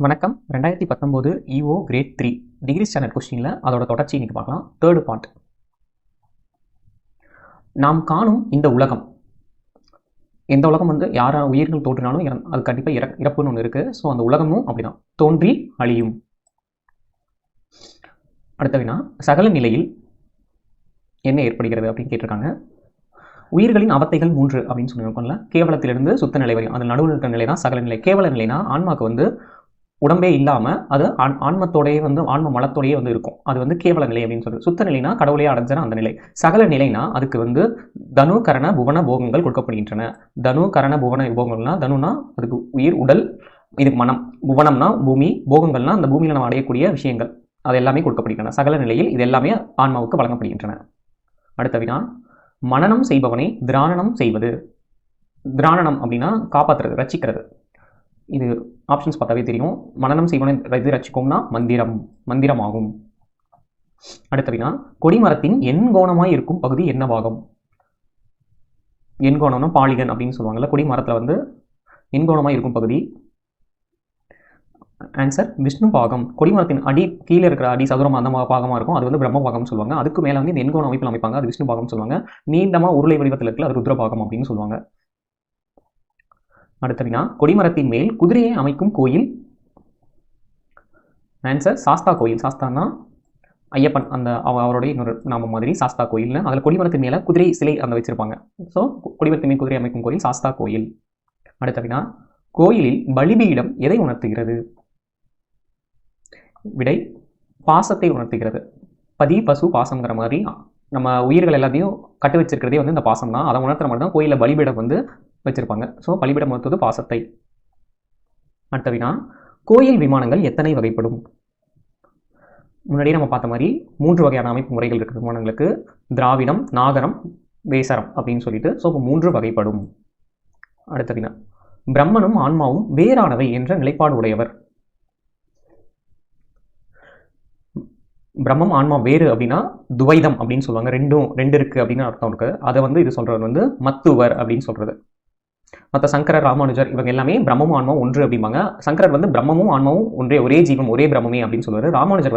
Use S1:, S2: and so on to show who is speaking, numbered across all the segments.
S1: வணக்கம். 2019 EO great 3 degree standard கொஸ்டினில் அதோட தொடர்ச்சி இன்னைக்கு பார்க்கலாம். Third part. நாம் காணும் இந்த உலகம், எந்த உலகம் யார் உயிர்கள் தோன்றினாலும் அது கண்டிப்பாக இறப்புன்னு ஒன்று இருக்குது. ஸோ அந்த உலகமும் அப்படிதான், தோன்றி அழியும். அடுத்த வினா, சகல நிலையில் என்ன ஏற்படுகிறது அப்படின்னு கேட்டிருக்காங்க. உயிர்களின் அவத்தைகள் 3 அப்படின்னு சொல்லியிருக்கோம்ல. கேவலத்திலிருந்து சுத்த நிலை வரையும், அந்த நடுவில் இருக்கிற நிலை தான் சகல நிலை. கேவல நிலைனா ஆன்மாவுக்கு உடம்பே இல்லாமல் அது ஆன்மத்தோடையே ஆன்ம மலத்தோடையே இருக்கும். அது கேவல நிலை அப்படின்னு சொல்றது. சுத்த நிலைனா கடவுளையே அடைஞ்சன அந்த நிலை. சகல நிலைனா அதுக்கு தனு கரண புவன போகங்கள் கொடுக்கப்படுகின்றன. தனு கரண புவன போகங்கள்னா, தனுனா அதுக்கு உயிர் உடல், இது மனம், புவனம்னா பூமி, போகங்கள்னா அந்த பூமியில் நம்ம அடையக்கூடிய விஷயங்கள், அது எல்லாமே கொடுக்கப்படுகின்றன. சகல நிலையில் இது எல்லாமே ஆன்மாவுக்கு வழங்கப்படுகின்றன. அடுத்த வினா, மனனம் செய்பவனை திராணனம் செய்வது. திராணனம் அப்படின்னா காப்பாற்றுறது, ரட்சிக்கிறது. இது ஆப்ஷன்ஸ் பார்த்தாவே தெரியும். மனனம் செய்வனை ரட்சிக்கும்னா மந்திரம் ஆகும். அடுத்த வினா, கொடிமரத்தின் எண்கோணமாய் இருக்கும் பகுதி என்ன பாகம்? எண்கோணம்னா பாலிகன் அப்படின்னு சொல்லுவாங்கல்ல. கொடிமரத்தில் எண்கோணமாய் இருக்கும் பகுதி. ஆன்சர் விஷ்ணு பாகம். கொடிமரத்தின் அடி கீழே இருக்கிற அடி சதுரமாக அந்த பாகமாக இருக்கும், அது பிரம்ம பாகம்னு சொல்லுவாங்க. அதுக்கு மேலே இந்த எண்கோண அமைப்பில் அமைப்பாங்க, அது விஷ்ணு பாகம்னு சொல்லுவாங்க. நீண்டமாக உருளை வடிவத்தில் இருக்குல்ல, அது ருத்ரபாகம் அப்படின்னு சொல்லுவாங்க. அடுத்த வினா, கொடிமரத்தின் மேல் குதிரையை அமைக்கும் கோயில். ஆன்சர் சாஸ்தா கோயில். சாஸ்தானா ஐயப்பன், அந்த அவருடைய இன்னொரு நாம மாதிரி சாஸ்தா கோயில்னு. அதில் கொடிமரத்தின் மேலே குதிரை சிலை வச்சிருப்பாங்க. ஸோ கொடிமரத்தின் மேல் குதிரை அமைக்கும் கோயில் சாஸ்தா கோயில். அடுத்த வினா, கோயிலில் பலிபீடம் எதை உணர்த்துகிறது? விடை பாசத்தை உணர்த்துகிறது. பதி பசு பாசம்ங்கிற மாதிரி நம்ம உயிர்கள் எல்லாத்தையும் கட்டு வச்சிருக்கிறதே இந்த பாசம் தான். அதை உணர்த்துற மாதிரி தான் கோயிலில் பலிபீடம் வச்சிருப்பாங்க. ஸோ பலிபீடம் உணர்த்துவது பாசத்தை. அடுத்த வினா, கோயில் விமானங்கள் எத்தனை வகைப்படும்? முன்னாடியே நம்ம பார்த்த மாதிரி 3 வகையான அமைப்பு முறைகள் இருக்குது விமானங்களுக்கு. திராவிடம், நாகரம், வேசரம் அப்படின்னு சொல்லிட்டு. ஸோ 3 வகைப்படும். அடுத்த வினா, பிரம்மனும் ஆன்மாவும் வேறானவை என்ற நிலைப்பாடு உடையவர். பிரம்மம் ஆன்மா வேறு அப்படின்னா துவைதம் அப்படின்னு சொல்லுவாங்க. ரெண்டு இருக்கு அப்படின்னு அர்த்தம் இருக்கு. அதை இது சொல்றது மத்துவர் அப்படின்னு சொல்றது. மற்ற சங்கரர், ராமானுஜர் இவங்க எல்லாமே பிரம்மமும் ஆன்மாவும் ஒன்று அப்படிம்பாங்க. சங்கரர் பிரம்மமும் ஆன்மாவும் ஒரே ஜீவம், ஒரே பிரம்மே அப்படின்னு சொல்லுவாரு. ராமானுஜர்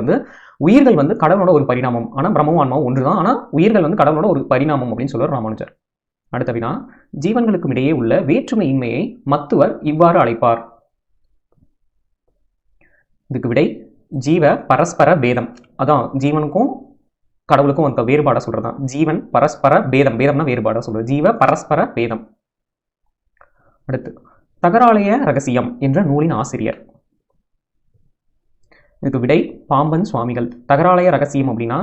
S1: உயிர்கள் கடவுளோட ஒரு பரிணாமம், ஆனால் பிரம்மமும் ஆன்மாவும் ஒன்று தான், ஆனால் உயிர்கள் கடவுளோட ஒரு பரிணாமம் அப்படின்னு சொல்லுவார் ராமானுஜர். அடுத்த வினா, ஜீவன்களுக்கும் இடையே உள்ள வேற்றுமை இன்மையை மத்துவர் இவ்வாறு அழைப்பார். இதுக்கு விடை ஜீவ பரஸ்பர பேதம். அதான் ஜீவனுக்கும் கடவுளுக்கும் வேறுபாடா சொல்றதுதான் ஜீவன் பரஸ்பர பேதம். பேதம்னா வேறுபாடா சொல்றது. ஜீவ பரஸ்பர பேதம். அடுத்து, தகராலய ரகசியம் என்ற நூலின் ஆசிரியர். இதுக்கு விடை பாம்பன் சுவாமிகள். தகராலய ரகசியம் அப்படின்னா,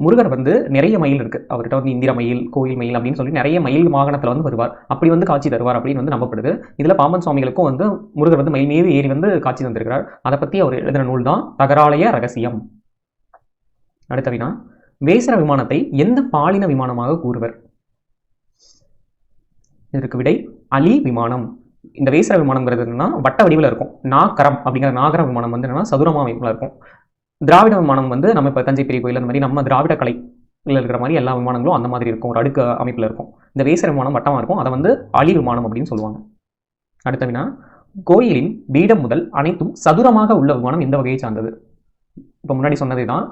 S1: முருகர் நிறைய மயில் இருக்கு அவர்கிட்ட. இந்திர மயில், கோயில் மயில் அப்படின்னு சொல்லி நிறைய மயில் வாகனத்தில் வருவார். அப்படி காட்சி தருவார் அப்படின்னு நம்பப்படுது. இதுல பாம்பன் சுவாமிகளுக்கும் முருகர் மயில் மீது ஏறி காட்சி தந்திருக்கிறார். அதை பத்தி அவர் எழுதின நூல் தான் தகராலய ரகசியம். அடுத்த வினா, வேசர விமானத்தை எந்த பாலின விமானமாக கூறுவர்? இதற்கு விடை அலி விமானம். இந்த வேசர விமானம்ங்கிறது வட்ட வடிவில் இருக்கும். நாகரம் அப்படிங்கிற நாகர விமானம் என்னன்னா சதுரமா அமைப்புல இருக்கும். திராவிட விமானம் நம்ம இப்போ தஞ்சை பெரிய கோயில் அந்த மாதிரி நம்ம திராவிட கலையில் இருக்கிற மாதிரி எல்லா விமானங்களும் அந்த மாதிரி இருக்கும், ஒரு அடுக்கு அமைப்பில் இருக்கும். இந்த வேசர விமானம் வட்டமாக இருக்கும், அதை அலி விமானம் அப்படின்னு சொல்லுவாங்க. அடுத்த வினா, கோயிலின் பீடம் முதல் அனைத்தும் சதுரமாக உள்ள விமானம் எந்த வகையை சார்ந்தது? இப்போ முன்னாடி சொன்னதே தான்.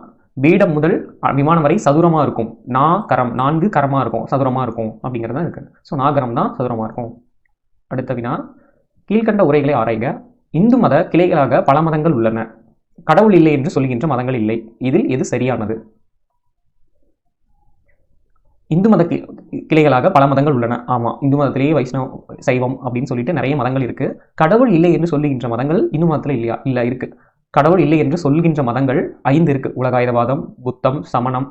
S1: பீடம் முதல் விமானம் வரை சதுரமாக இருக்கும். நாகரம் 4 கரமாக இருக்கும், சதுரமாக இருக்கும் அப்படிங்கிறது தான் இருக்கு. ஸோ நாகரம் தான் சதுரமாக இருக்கும். அடுத்த வினா, கீழ்கண்ட உரைகளை ஆராய்க. இந்து மத கிளைகளாக பல மதங்கள் உள்ளன. கடவுள் இல்லை என்று சொல்கின்ற மதங்கள் இல்லை. இதில் எது சரியானது? இந்து மத கிளைகளாக பல மதங்கள் உள்ளன. ஆமா, இந்து மதத்திலேயே வைஷ்ணவ, சைவம் அப்படின்னு சொல்லிட்டு நிறைய மதங்கள் இருக்கு. கடவுள் இல்லை என்று சொல்லுகின்ற மதங்கள் இந்து மதத்துல இல்லையா? இல்ல, இருக்கு. கடவுள் இல்லை என்று சொல்கின்ற மதங்கள் 5 இருக்கு. உலகாயுதவாதம், புத்தம், சமணம்,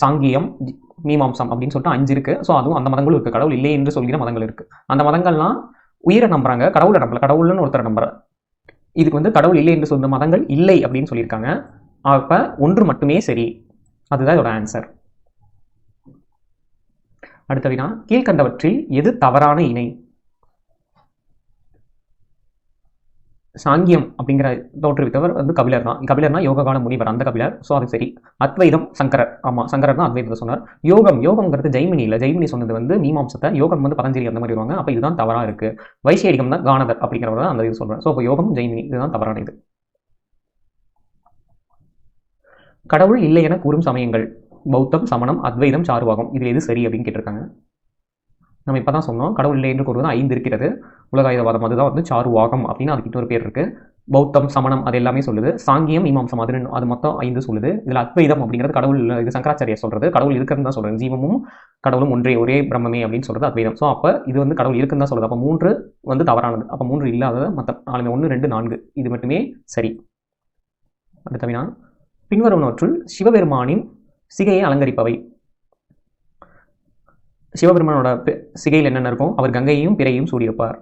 S1: சாங்கியம், மீமாம்சம் அப்படின்னு சொல்லிட்டு 5 இருக்கு. ஸோ அதுவும் அந்த மதங்களும் இருக்கு. கடவுள் இல்லை என்று சொல்கிற மதங்கள் இருக்கு. அந்த மதங்கள்லாம் உயிரை நம்புறாங்க, கடவுளை நம்பல. கடவுள்னு ஒருத்தரை நம்புற. இதுக்கு கடவுள் இல்லை என்று சொல்ற மதங்கள் இல்லை அப்படின்னு சொல்லியிருக்காங்க. அப்ப ஒன்று மட்டுமே சரி. அதுதான் இதோட ஆன்சர். அடுத்த வினா, கீழ்கண்டவற்றில் எது தவறான இணை? சாங்கியம் அப்படிங்கிற தோற்றுவித்தவர் வந்து கபிலர் தான். கபிலர்னா யோககால முனிவர், அந்த கபிலர். ஸோ அது சரி. அத்வைதம் சங்கரர். ஆமாம், சங்கரர் தான் அத்வைதத்தை சொன்னார். யோகம்ங்கிறது ஜெய்மினி இல்லை. ஜெய்மினி சொன்னது வந்து மீமாம்சத்தை, யோகம் வந்து பதஞ்சலி அந்த மாதிரி வருவாங்க. அப்போ இதுதான் தவறாக இருக்கு. வைசேடிகம் தான் கானதர் அப்படிங்கிறவர் தான் அந்த இது சொல்றேன். ஸோ அப்போ யோகம் ஜெய்மினி இதுதான் தவறான இது. கடவுள் இல்லை என கூறும் சமயங்கள் பௌத்தம், சமணம், அத்வைதம், சார்வாகம். இதில் எது சரி அப்படின்னு கேட்டிருக்காங்க. நம்ம இப்போ தான் சொன்னோம், கடவுள் இல்லை என்று கூறுவது 5 இருக்கிறது. உலகாயுதவாதம் அதுதான் வந்து சார்வாகம் அப்படின்னு அதுக்கு இன்னொரு பேர் இருக்கு. பௌத்தம், சமணம் அது எல்லாமே சொல்லுது. சாங்கியம், மீமாம்சம் அது மொத்தம் 5 சொல்லுது. இதில் அத்வைதம் அப்படிங்கிறது கடவுள், இது சங்கராச்சாரியார் சொல்றது, கடவுள் இருக்குன்னு தான் சொல்றது. ஜீவமும் கடவுளும் ஒரே பிரம்மமே அப்படின்னு சொல்றது அத்வைதம். ஸோ அப்போ இது வந்து கடவுள் இருக்குன்னு தான் சொல்லுது. அப்போ 3 வந்து தவறானது. அப்போ 3 இல்லாதது மற்ற 1, 2, 4 இது மட்டுமே சரி. அடுத்த வினா, பின்வருவனவற்றுள் சிவபெருமானின் சிகையை அலங்கரிப்பவை. சிவபெருமானோட சிகையில் என்னென்ன இருக்கும்? அவர் கங்கையையும் பிறையையும் சூடியிருப்பார்.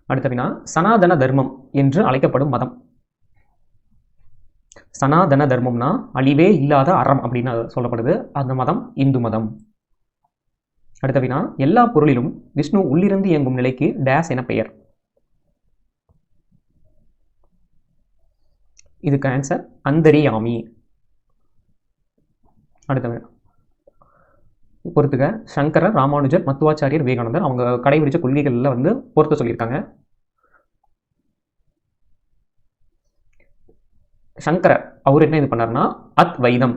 S1: அடுத்த வினா, சனாதன தர்மம் என்று அழைக்கப்படும் மதம். சனாதன தர்மம்னா அழிவே இல்லாத அறம் அப்படின்னு சொல்லப்படுது. அந்த மதம் இந்து மதம். அடுத்த வினா, எல்லா பொருளிலும் விஷ்ணு உள்ளிருந்து இயங்கும் நிலைக்கு டேஸ் என பெயர். இதுக்கு ஆன்சர் அந்தரியாமி. அடுத்த வினா பொறுத்துக்க, சங்கரர், ராமானுஜர், மத்துவாச்சாரியர், விவேகானந்தர் அவங்க கடைபிடிச்ச கொள்கைகளில் வந்து பொறுத்த சொல்லியிருக்காங்க. சங்கரர் அவர் என்ன இது பண்ணார்னா அத்வைதம்.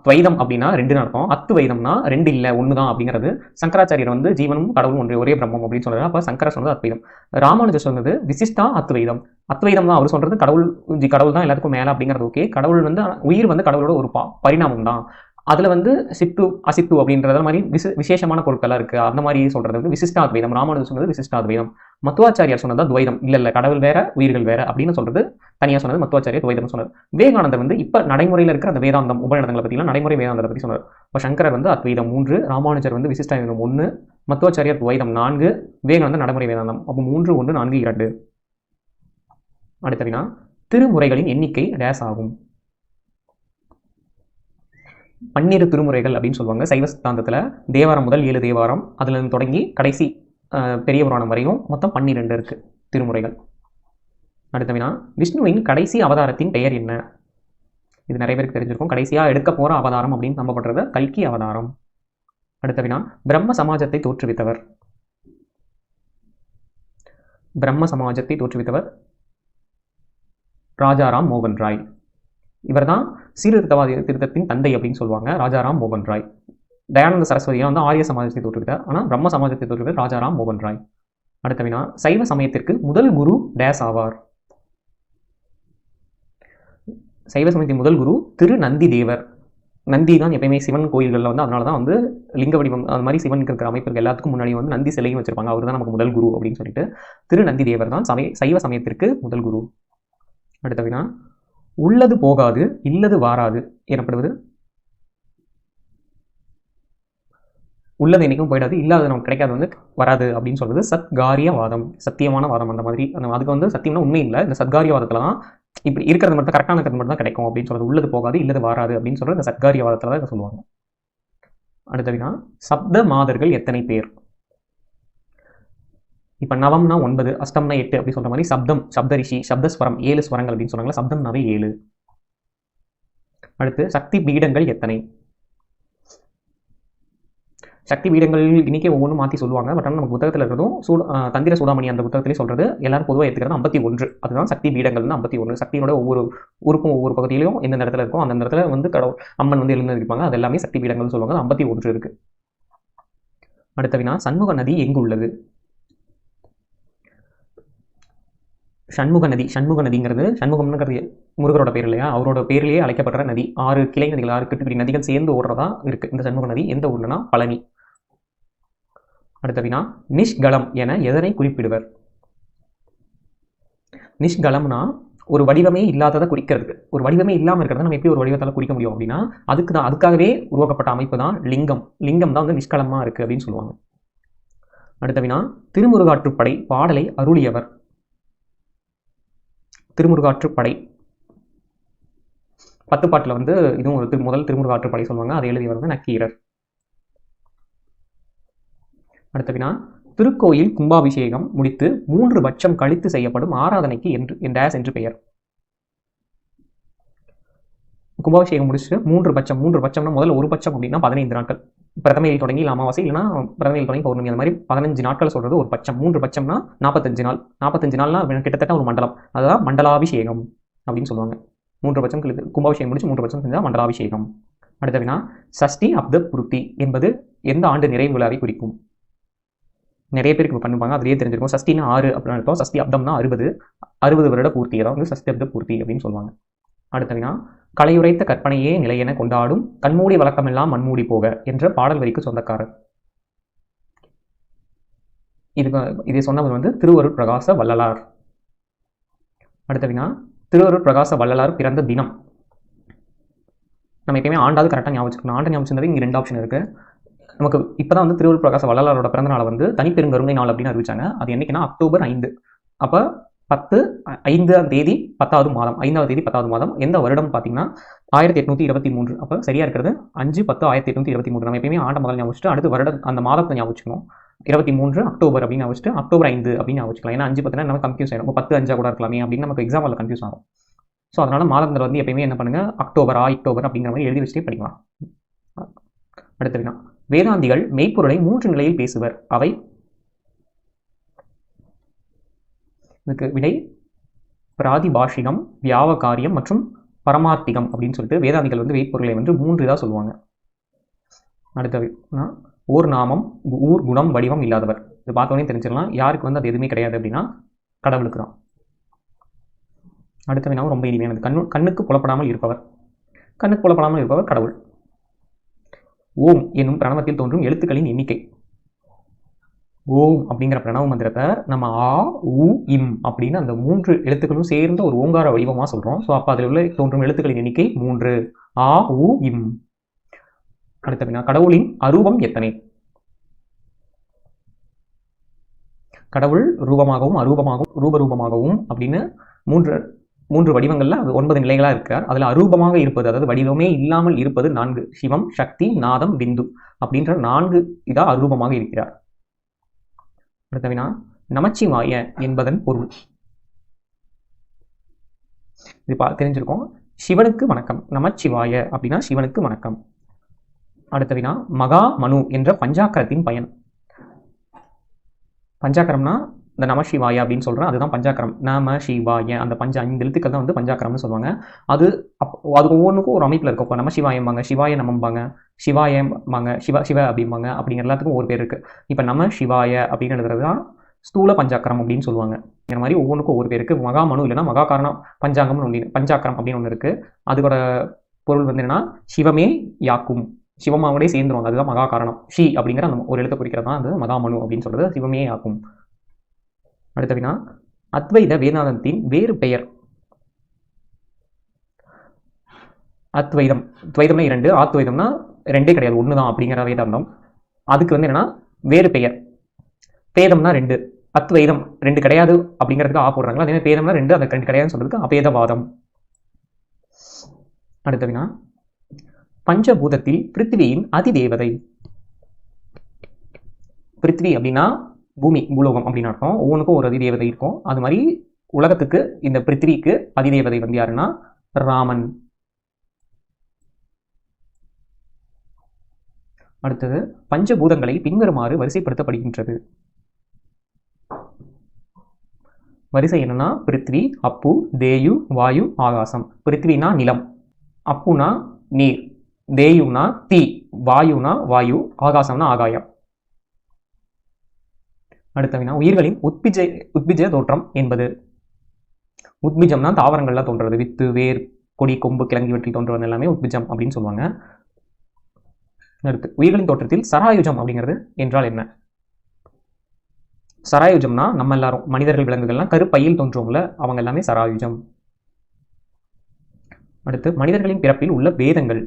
S1: துவைதம் அப்படின்னா 2ன்னு அர்த்தம். அத்வைதம்னா 2 இல்லை 1 தான் அப்படிங்கிறது. சங்கராச்சாரியர் வந்து ஜீவனும் கடவுளும் ஒரே பிரம்மம் அப்படின்னு சொல்றாரு. அப்போ சங்கரர் சொன்னது அத்வைதம். ராமானுஜர் சொன்னது விசிஷ்டா அத்வைதம். அத்வைதம் தான் அவர் சொல்றது. கடவுள் தான் எல்லாத்துக்கும் மேலே அப்படிங்கிறது ஓகே. கடவுள் வந்து உயிர் வந்து கடவுளோட ஒரு பரிணாமம் தான். அதில் வந்து சித்து அசித்து அப்படின்றத மாதிரி விசேஷமான பொருட்கள்லாம் இருக்குது. அந்த மாதிரி சொல்கிறது வந்து விசிஷ்டாத்வைதம். ராமானுஜர் சொன்னது விசிஷ்டாத்வைதம். மத்துவாச்சாரியார் சொன்னது துவைதம். இல்லை கடவுள் வேற உயிர்கள் வேற அப்படின்னு சொல்றது தனியாக சொன்னது மத்துவாச்சாரியர் துவைதம் சொன்னார். விவேகானந்தர் வந்து இப்போ நடைமுறையில் இருக்கிற அந்த வேதாந்தம் உபநிடதங்களை பற்றிலாம் நடைமுறை வேதாந்தத்தை பற்றி சொன்னார். இப்போ சங்கரர் வந்து அத்வைதம் 3, ராமானுஜர் வந்து விசிஷ்டாத்வைதம் 1, மத்துவாச்சாரியார் துவைதம் 4, விவேகானந்தர் நடைமுறை வேதாந்தம். அப்போ 3, 1, 4, 2. அடுத்த வினா, திருமுறைகளின் எண்ணிக்கை டேஸ் ஆகும். 12 திருமுறைகள் அப்படின்னு சொல்லுவாங்க சைவ சித்தாந்தத்தில். தேவாரம் முதல் 7 தேவாரம், அதுல இருந்து தொடங்கி கடைசி பெரிய புராணம் வரையும் மொத்தம் 12 இருக்கு திருமுறைகள். அடுத்த வினா, விஷ்ணுவின் கடைசி அவதாரத்தின் பெயர் என்ன? இது நிறைய பேருக்கு தெரிஞ்சிருக்கும். கடைசியா எடுக்க போற அவதாரம் அப்படின்னு நம்பப்படுறது கல்கி அவதாரம். அடுத்த வினா, பிரம்ம சமாஜத்தை தோற்றுவித்தவர். பிரம்ம சமாஜத்தை தோற்றுவித்தவர் ராஜாராம் மோகன் ராய். இவர் தான் சீர்திருத்தவாதி திருத்தத்தின் தந்தை அப்படின்னு சொல்லுவாங்க, ராஜாராம் மோகன் ராய். தயானந்த சரஸ்வதியா வந்து ஆரிய சமாஜத்தை தோற்றுவித்தார். ஆனால் பிரம்ம சமாஜத்தை தோற்றுவித்தார் ராஜாராம் மோகன் ராய். அடுத்த வினா, சைவ சமயத்திற்கு முதல் குரு டேஸ் ஆவார். சைவ சமயத்தின் முதல் குரு திரு நந்தி தேவர். நந்தி தான் எப்பயுமே சிவன் கோயில்களில் வந்து அதனால தான் வந்து லிங்க வடிவம் அது மாதிரி சிவனுக்கு இருக்கிற அமைப்புகள் எல்லாத்துக்கும் முன்னாடி வந்து நந்தி சிலையும் வச்சிருப்பாங்க. அவர் தான் நமக்கு முதல் குரு அப்படின்னு சொல்லிட்டு திரு நந்தி தேவர் தான் சைவ சமயத்திற்கு முதல் குரு. அடுத்த வினா, உள்ளது போகாது இல்லது வாராது எனப்படுவது. உள்ளது என்னைக்கும் போயிடாது, இல்லாத நமக்கு கிடைக்காது வந்து வராது அப்படின்னு சொல்றது சத்காரியவாதம், சத்தியமான வாதம். அந்த மாதிரி அதுக்கு வந்து சத்தியம்னா உண்மை இல்லை, இந்த சத்காரியவாதத்துல தான் இப்படி இருக்கிறது மட்டும் கரெக்டான இருக்கிறது மட்டும் தான் கிடைக்கும் அப்படின்னு சொல்றது. உள்ளது போகாது இல்லது வாராது அப்படின்னு சொல்றது இந்த சத்காரியவாதத்துல தான் இதை சொல்லுவாங்க. அடுத்த வினா, சப்த மாதர்கள் எத்தனை பேர்? இப்போ நவம்னா 9, அஷ்டம்னா 8 அப்படி சொல்ற மாதிரி சப்தம், சப்தரிஷி, சப்தஸ்வரம் 7 ஸ்வரங்கள் அப்படின்னு சொன்னாங்களா, சப்தம்னாவே 7. அடுத்து சக்தி பீடங்கள் எத்தனை? சக்தி பீடங்கள் இன்னைக்கே ஒவ்வொன்றும் மாற்றி சொல்லுவாங்க. பட் ஆனால் நமக்கு புத்தகத்தில் இருக்கிறதும் தந்திர சூடாமணி அந்த புத்தகத்திலே சொல்றது எல்லாரும் பொதுவாக எடுத்துக்கிறது 51. அதுதான் சக்தி பீடங்கள் 51. சக்தியோட ஒவ்வொரு உறுப்பும் ஒவ்வொரு பகுதியிலையும் எந்த இடத்துல இருக்கும் அந்த இடத்துல வந்து கடவுள் அம்மன் வந்து எழுந்திருப்பாங்க. அது எல்லாமே சக்தி பீடங்கள் சொல்லுவாங்க. 51 இருக்கு. அடுத்த வினா, சண்முக நதி எங்கு உள்ளது? சண்முக நதிங்கிறது சண்முகம்ங்கிறது முருகரோட பேர் இல்லையா, அவரோட பேரிலேயே அழைக்கப்படுற நதி. 6 கிளை நதிகள், 6 கிட்டுப்பிடி நதிகள் சேர்ந்து ஓடுறதா இருக்கு இந்த சண்முக நதி. எந்த ஊர்னா பழனி. அடுத்த வினா, நிஷ்கலம் என எதனை குறிப்பிடுவர்? நிஷ்கலம்னா ஒரு வடிவமே இல்லாததை குறிக்கிறதுக்கு. ஒரு வடிவமே இல்லாமல் இருக்கிறத நம்ம எப்படி ஒரு வடிவத்தால் குறிக்க முடியும் அப்படின்னா அதுக்காகவே உருவாக்கப்பட்ட அமைப்பு தான் லிங்கம். லிங்கம் தான் வந்து நிஷ்கலமா இருக்கு அப்படின்னு சொல்லுவாங்க. அடுத்த வினா, திருமுருகாற்றுப்படை பாடலை அருளியவர். திருமுருகாற்றுப்படை 10 பாட்டில் வந்து இதுவும் ஒரு முதல் திருமுருகாற்றுப்படை சொல்லுவாங்க. அதை எழுதியவர் வந்து நக்கீரர். அடுத்த வினா, திருக்கோயில் கும்பாபிஷேகம் முடித்து 3 பட்சம் கழித்து செய்யப்படும் ஆராதனைக்கு என்று பெயர். கும்பாபிஷேகம் முடிச்சுட்டு 3 பட்சம்னா முதல்ல 1 பட்சம் அப்படின்னா 15 நாட்கள். பிரதமையில் தொடங்கி அமாவாசை இல்லைன்னா பிரதமையில் தொடங்கி பௌர்ணமி, அந்த மாதிரி 15 நாட்கள் சொல்றது ஒரு பட்சம். 3 பட்சம்னா 45 நாள். 45 நாள்னா கிட்டத்தட்ட ஒரு மண்டலம். அதான் மண்டலாபிஷேகம் அப்படின்னு சொல்லுவாங்க. 3 பட்சம் கும்பாபிஷேகம் முடிச்சு 3 பட்சம் செஞ்சால் மண்டலாபிஷேகம். அடுத்த வினா, சஷ்டி அப்த பூர்த்தி என்பது எந்த ஆண்டு நிறைவு விழாவை குறிக்கும்? நிறைய பேருக்கு பண்ணுவாங்க, அதுலேயே தெரிஞ்சிருக்கும். சஷ்டினா 6 அப்படின்னு அர்த்தம். சஷ்டி அப்தம்னா 60 வருட பூர்த்தியை தான் வந்து சஷ்டி அப்த பூர்த்தி அப்படின்னு சொல்லுவாங்க. அடுத்த வினா, கலையுரைத்த கற்பனையே நிலையென கொண்டாடும் கண்மூடி வழக்கமெல்லாம் மண்மூடி போக என்ற பாடல் வரிக்கு சொந்தக்காரர். இதை சொன்னவர் வந்து திருவருட் பிரகாச வள்ளலார். அடுத்த வினா, திருவருட் பிரகாச வள்ளலார் பிறந்த தினம். நம்ம எப்பயுமே ஆண்டாவது கரெக்டாக ஞாபகம் வச்சுக்கணும். ஆண்டு ஞாபகம் வச்சுருந்தது இங்கே 2 ஆப்ஷன் இருக்குது. நமக்கு இப்போ தான் வந்து திருவருட் பிரகாச வள்ளலாரோட பிறந்த நாளை வந்து தனிப்பெருங்கருணை நாள் அப்படின்னு அறிவிச்சாங்க. அது என்னைக்குன்னா அக்டோபர் 5. அப்போ 5ஆம் தேதி 10வது மாதம், 5வது தேதி 10வது மாதம். எந்த வருடம் பார்த்தீங்கன்னா 1823. அப்போ சரியா இருக்கிறது 5/10/1823. நம்ம எப்பயுமே ஆண்ட முதல் ஞாபகம் வச்சுட்டு அடுத்து வருடம் அந்த மாதத்தை ஞாபகம் வச்சுக்கணும். 23 அக்டோபர் அப்படின்னு வச்சுட்டு அக்டோபர் 5 அப்படின்னு ஞாபகம் வச்சுக்கலாம். ஏன்னா 5/10 நம்ம கன்ஃபியூஸ் ஆகிடும். 10/5 கூட இருக்கலாமே அப்படின்னு நமக்கு எக்ஸாமில் கன்ஃபியூஸ் ஆகும். ஸோ அதனால மாதங்கள் வந்து எப்பயுமே என்ன பண்ணுங்க, அக்டோபர் அப்படிங்கிற மாதிரி எழுதி வச்சுட்டே படிக்கலாம். அடுத்த வினா, வேதாந்திகள் மெய்ப்பொருளை 3 நிலையில் பேசுவர். அவை? இதுக்கு விடை பிராதிபாஷிகம், வியாவகாரியம் மற்றும் பரமார்த்திகம் அப்படின்னு சொல்லிட்டு வேதாந்திகள் வந்து மெய்ப்பொருளை வந்து 3 இதாக சொல்லுவாங்க. அடுத்த ஓர் நாமம், ஊர், குணம், வடிவம் இல்லாதவர். இது பார்த்தோன்னே தெரிஞ்சிடலாம் யாருக்கு வந்து அது எதுவுமே கிடையாது அப்படின்னா கடவுளுக்கு தான். அடுத்த வினாவும் ரொம்ப எளிமையானது. கண்ணுக்கு புலப்படாமல் இருப்பவர். கண்ணுக்கு புலப்படாமல் இருப்பவர் கடவுள். ஓம் என்னும் பிரணவத்தில் தோன்றும் எழுத்துக்களின் எண்ணிக்கை. ஓம் அப்படிங்கிற பிரணவ மந்திரத்தை நம்ம ஆ, உ, இம் அப்படின்னு அந்த 3 எழுத்துக்களும் சேர்ந்த ஒரு ஓங்கார வடிவமாக சொல்கிறோம். ஸோ அப்போ அதில் உள்ள தோன்றும் எழுத்துக்களின் எண்ணிக்கை 3. ஆ, உ, இம். அடுத்த வினா, கடவுளின் அரூபம் எத்தனை? கடவுள் ரூபமாகவும் அரூபமாகவும் ரூபரூபமாகவும் அப்படின்னு 3 வடிவங்கள்ல அது 9 நிலைகளாக இருக்கார். அதில் அரூபமாக இருப்பது, அதாவது வடிவமே இல்லாமல் இருப்பது 4. சிவம், சக்தி, நாதம், பிந்து அப்படின்ற 4 இதா அரூபமாக இருக்கிறார். அடுத்த வினா, நமச்சிவாய என்பதன் பொருள். இது தெரிஞ்சிருக்கும். சிவனுக்கு வணக்கம். நமச்சிவாய அப்படின்னா சிவனுக்கு வணக்கம். அடுத்த வினா, மகா மனு என்ற பஞ்சாக்கரத்தின் பயன். பஞ்சாக்கரம்னா இந்த நம சிவாய அப்படின்னு சொல்கிறேன், அதுதான் பஞ்சாக்கரம். நம சிவாய அந்த 5 எழுத்துக்கள் தான் வந்து பஞ்சாக்கரம்னு சொல்லுவாங்க. அது ஒவ்வொன்றுக்கும் ஒரு அமைப்பில் இருக்கும். இப்போ நம சிவாயம்பாங்க, சிவாய நமம்பாங்க, சிவாயம்பாங்க, சிவ அப்படிம்பாங்க. அப்படிங்கிற எல்லாத்துக்கும் ஒரு பேர் இருக்குது. இப்போ நம சிவாய அப்படின்னு எழுதுறது தான் ஸ்தூல பஞ்சாக்கரம் அப்படின்னு சொல்லுவாங்க. இந்த மாதிரி ஒவ்வொன்றுக்கும் ஒவ்வொரு பேர் இருக்குது. மகா மனு இல்லைன்னா மகா காரணம் பஞ்சாங்கம்னு ஒன்று, பஞ்சாக்கரம் அப்படின்னு ஒன்று இருக்குது. அதுக்கோட பொருள் வந்து என்னன்னா சிவமே யாக்கும், சிவமாவோடே சேர்ந்துருவாங்க. அதுதான் மகா காரணம். ஷி அப்படிங்கிற அந்த ஒரு எழுத்தை குறிக்கிறது தான் அது மகா மனு அப்படின்னு சொல்றது. சிவமே யாக்கும். அடுத்த வினா, அத்வைத வேதாந்தத்தின் வேறு பெயர். அத்வைதம், துவைதம்னா 2, ஆத்வைதம்னா 2 கிடையாது, 1 தான் அப்படிங்கிற வேதாந்தம். அதுக்கு வந்து என்னன்னா வேறு பெயர். பேதம்னா 2, அத்வைதம் 2 கிடையாது அப்படிங்கிறதுக்கு போடுறாங்களா, அதே மாதிரி பேதம்னா 2, அது 2 கிடையாதுன்னு சொல்றதுக்கு அபேதவாதம். அடுத்த வினா, பஞ்சபூதத்தில் பிருத்திவியின் அதிதேவதை. பிருத்திவி அப்படின்னா பூமி, பூலோகம் அப்படின்னு அர்த்தம். ஒவ்வொன்றுக்கும் ஒரு அதிதேவதை இருக்கும். அது மாதிரி உலகத்துக்கு இந்த பிருத்திவிக்கு அதிதேவதை வந்து யாருன்னா ராமன். அடுத்தது, பஞ்சபூதங்களை பின்வருமாறு வரிசைப்படுத்தப்படுகின்றது. வரிசை என்னன்னா பிருத்திவி, அப்பு, தேயு, வாயு, ஆகாசம். பிருத்திவினா நிலம், அப்புனா நீர், தேயுனா தீ, வாயுனா வாயு, ஆகாசம்னா ஆகாயம். அடுத்த வினா, உயிர்களின் உத்பிஜ தோற்றம் என்பது. உத்பிஜம்னா தாவரங்கள்ல தோன்றது, வித்து, வேர், கொடி, கொம்பு, கிழங்கு இவற்றில் தோன்றுவது எல்லாமே உத்பிஜம் அப்படின்னு சொல்லுவாங்க. அடுத்து, உயிர்களின் தோற்றத்தில் சராயுஜம் அப்படிங்கிறது என்றால் என்ன? சராயுஜம்னா நம்ம எல்லாரும் மனிதர்கள், விலங்குகள்லாம் கருப்பையில் தோன்றுவோம்ல, அவங்க எல்லாமே சராயுஜம். அடுத்து, மனிதர்களின் பிறப்பில் உள்ள பேதங்கள்.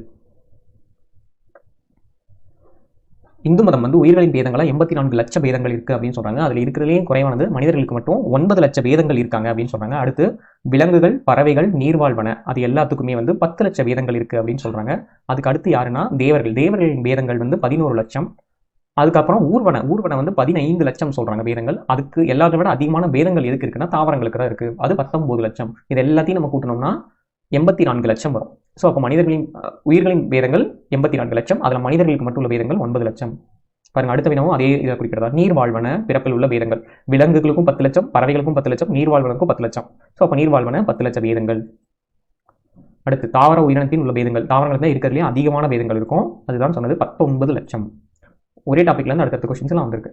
S1: இந்து மதம் வந்து உயிர்களின் பேதங்களா 84 லட்ச பேதங்கள் இருக்கு அப்படின்னு சொல்றாங்க. அதுல இருக்கிறதுலேயே குறைவானது மனிதர்களுக்கு மட்டும் 9 லட்ச பேதங்கள் இருக்காங்க அப்படின்னு சொல்றாங்க. அடுத்து, விலங்குகள், பறவைகள், நீர்வாழ்வன அது எல்லாத்துக்குமே வந்து 10 லட்ச பேதங்கள் இருக்கு அப்படின்னு சொல்றாங்க. அதுக்கு அடுத்து யாருன்னா தேவர்கள். தேவர்களின் பேதங்கள் வந்து 11 லட்சம். அதுக்கப்புறம் ஊர்வன வந்து 15 லட்சம் சொல்றாங்க பேதங்கள். அதுக்கு எல்லாத்தை விட அதிகமான பேதங்கள் எதுக்கு இருக்குன்னா தாவரங்களுக்கு தான் இருக்கு. அது 19 லட்சம். இது எல்லாத்தையும் நம்ம கூட்டணும்னா 84 லட்சம் வரும். ஸோ அப்போ உயிர்களின் பேதங்கள் 84 லட்சம். அதில் மனிதர்களுக்கு மட்டும் உள்ள பேதங்கள் 9 லட்சம். பாருங்க, அடுத்த வினவும் அதே இதை குறிப்பிடுறதா. நீர்வாழ்வன பிறப்பில் உள்ள பேதங்கள். விலங்குகளுக்கும் 10 லட்சம், பறவைகளுக்கும் 10 லட்சம், நீர்வாழ்வனுக்கும் 10 லட்சம். ஸோ அப்போ நீர்வாழ்வன 10 லட்சம் பேதங்கள். அடுத்து தாவர உயிரினத்தின் உள்ள பேதங்கள். தாவரங்களுக்கு தான் இருக்கிறதுலேயே அதிகமான பேதங்கள் இருக்கும். அதுதான் சொன்னது 19 லட்சம். ஒரே டாபிக்ல இருந்து அடுத்த கொஸ்டின்ஸ் எல்லாம் வந்திருக்கு.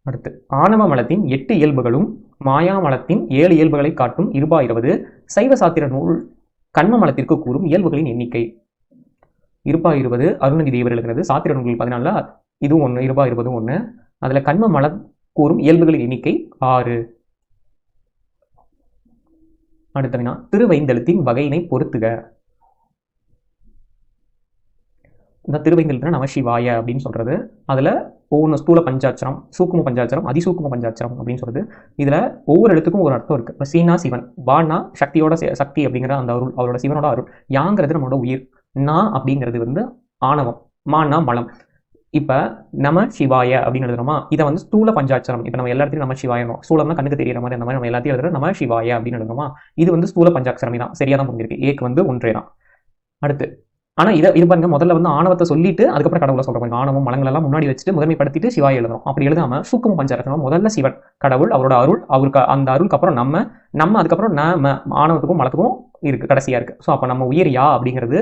S1: அடுத்து ஆணவ மலத்தின் 8 இயல்புகளும் மாயா மலத்தின் 7 இயல்புகளை காட்டும் இருபா 20 சைவ சாத்திர நூல் கண்ம மலத்திற்கு கூறும் இயல்புகளின் எண்ணிக்கை. இருபா 20 அருணதி தேவர் எழுதுகிறது. சாத்திர நூல்கள் 14 இதுவும் 1, இருபா 20 1. அதுல கண்ம மலம் கூறும் இயல்புகளின் எண்ணிக்கை 6. அடுத்த வினா திருவைந்தெழுத்தின் வகையினை பொறுத்துக. இந்த திருவைந்தெழுத்துனா நமசிவாய அப்படின்னு சொல்றது. அதுல ஒவ்வொன்று ஸ்தூல பஞ்சாட்சரம், சூக்கும பஞ்சாட்சரம், அதிசூக்கும பஞ்சாட்சரம் அப்படின்னு சொல்றது. இதுல ஒவ்வொரு எழுத்துக்கும் ஒரு அர்த்தம் இருக்கு. இப்போ சீனா சிவன், வானா சக்தியோட சக்தி அப்படிங்கிற அந்த அருள், அவரோட சிவனோட அருள். யாங்கிறது நம்மளோட உயிர், நா அப்படிங்கிறது வந்து ஆணவம், மானா மலம். இப்ப நம சிவாய அப்படின்னு எழுதுறோமா, இதை வந்து ஸ்தூல பஞ்சாட்சரம். இப்ப நம்ம எல்லா இடத்துலையும் நம சிவாயணும், ஸ்தூலம்னா கண்ணுக்கு தெரியற மாதிரி அந்த மாதிரி நம்ம எல்லாத்தையும் எழுதுறோம் நம சிவாய அப்படின்னு எழுதுறோமா. இது வந்து ஸ்தூல பஞ்சாட்சரமே தான். சரியா தான் புரிஞ்சிருக்கு. ஏக்கு வந்து 1 தான். அடுத்து ஆனா இது பாருங்க, முதல்ல வந்து ஆணவத்தை சொல்லிட்டு அதுக்கப்புறம் கடவுளை சொல்றோம். ஆணவம் மலங்கள் எல்லாம் முன்னாடி வச்சுட்டு முதன்மைப்படுத்திட்டு சிவாய எழுதுறோம். அப்படி எழுதாம சூக்கும பஞ்சாட்சரம் முதல்ல சிவன் கடவுள், அவரோட அருள், அவருக்கு அந்த அருளுக்கு அப்புறம் நம்ம அதுக்கப்புறம் ஆணவத்துக்கும் மலத்துக்கும் இருக்கு, கடைசியா இருக்கு. ஸோ அப்ப நம்ம உயிர் யா அப்படிங்கிறது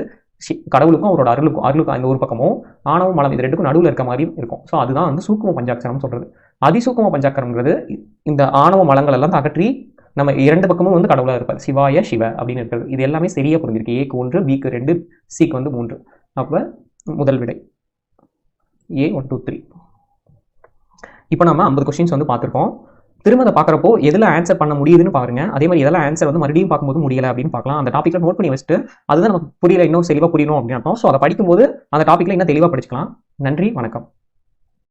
S1: கடவுளுக்கும் அவரோட அருளுக்கும் அந்த ஒரு பக்கமும், ஆணவம் மலம் இது ரெண்டுக்கும் நடுவில் இருக்க மாதிரி இருக்கும். ஸோ அதுதான் வந்து சூக்கும பஞ்சாட்சரம் சொல்றது. அதிசூக்கும பஞ்சாட்சரம்ங்கிறது இந்த ஆணவ மலங்கள் எல்லாம் அகற்றி நம்ம 2 பக்கமும் வந்து கடவுளாக இருப்பார். சிவாய சிவ அப்படின்னு இருக்கிறது. இது எல்லாமே சரியா புரிஞ்சிருக்கு. ஏக்கு 1, பிக்கு 2, சிக்கு வந்து 3. அப்ப முதல் விடை A 1 2 3. இப்போ நம்ம 50 கொஸ்டின்ஸ் வந்து பார்த்துருக்கோம். திரும்ப அதை பார்க்குறப்போ எதில் ஆன்சர் பண்ண முடியுதுன்னு பாருங்க. அதே மாதிரி எதெல்லாம் ஆன்சர் வந்து மறுபடியும் பார்க்கும்போது முடியலை அப்படின்னு பார்க்கலாம். அந்த டாப்பிக்ல நோட் பண்ணி வச்சுட்டு அதுதான் நமக்கு புரியல, இன்னும் தெளிவாக புரியணும் அப்படின்னு அர்த்தம். ஸோ அதை படிக்கும்போது அந்த டாப்பிக்ல இன்னும் தெளிவாக படிச்சுக்கலாம். நன்றி, வணக்கம்.